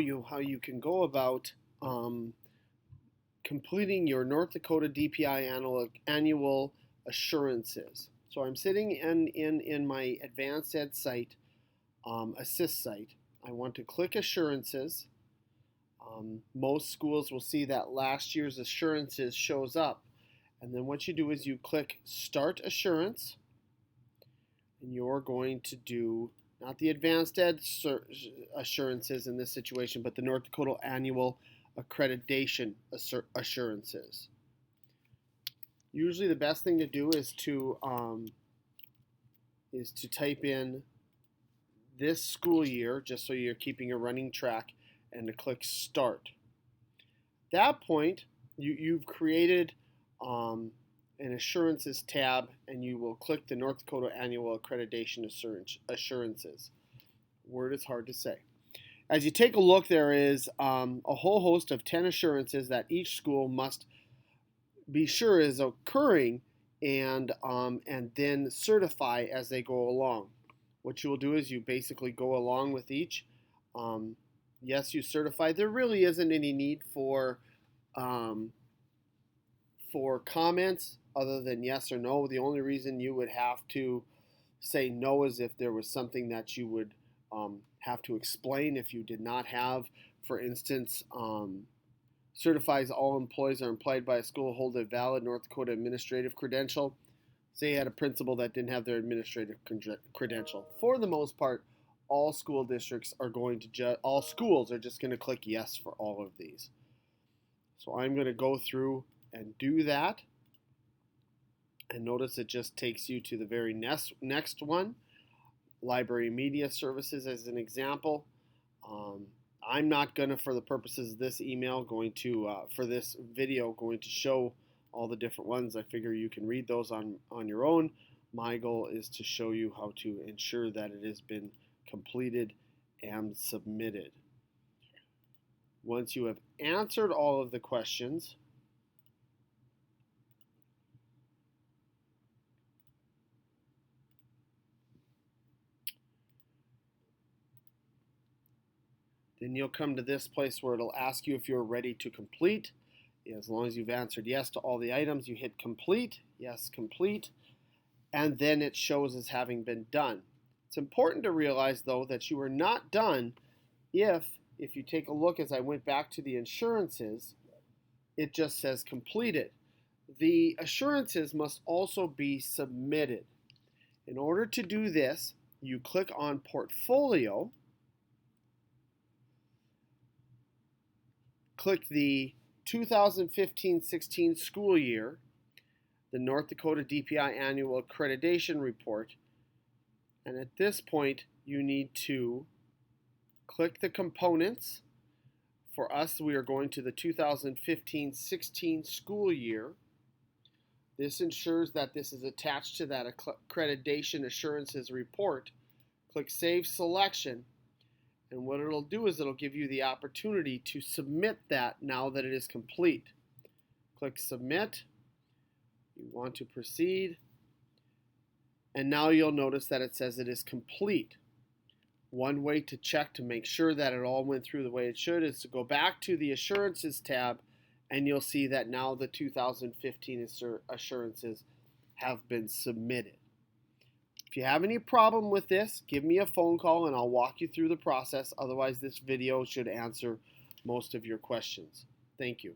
you how you can go about completing your North Dakota DPI annual assurances. So I'm sitting in my Advanced Ed site, Assist site. I want to click Assurances. Most schools will see that last year's assurances shows up. And then what you do is you click Start Assurance. And you're going to do not the Advanced Ed assurances in this situation, but the North Dakota Annual Accreditation assurances. Usually the best thing to do is to type in this school year, just so you're keeping a running track, and to click Start. At that point, you've created an Assurances tab, and you will click the North Dakota Annual Accreditation Assurances. Word is hard to say. As you take a look, there is a whole host of 10 assurances that each school must be sure is occurring and then certify as they go along. What you will do is you basically go along with each. Yes, you certify. There really isn't any need for comments other than yes or no. The only reason you would have to say no is if there was something that you would have to explain. If you did not have, for instance, certifies all employees are employed by a school hold a valid North Dakota administrative credential. Say you had a principal that didn't have their administrative credential. For the most part, all school districts are going to all schools are just going to click yes for all of these. So I'm going to go through and do that. And notice it just takes you to the very next one. Library Media Services as an example. I'm not going to, for the purposes of this email, for this video, going to show all the different ones. I figure you can read those on your own. My goal is to show you how to ensure that it has been completed and submitted. Once you have answered all of the questions, then you'll come to this place where it'll ask you if you're ready to complete. As long as you've answered yes to all the items, you hit complete. Yes, complete. And then it shows as having been done. It's important to realize, though, that you are not done if you take a look, as I went back to the assurances, it just says completed. The assurances must also be submitted. In order to do this, you click on Portfolio, click the 2015-16 school year, the North Dakota DPI Annual Accreditation Report, and at this point you need to click the components. For us, we are going to the 2015-16 school year. This ensures that this is attached to that Accreditation Assurances report. Click Save Selection. And what it'll do is it'll give you the opportunity to submit that now that it is complete. Click Submit. You want to proceed. And now you'll notice that it says it is complete. One way to check to make sure that it all went through the way it should is to go back to the Assurances tab, and you'll see that now the 2015 assurances have been submitted. If you have any problem with this, give me a phone call and I'll walk you through the process. Otherwise, this video should answer most of your questions. Thank you.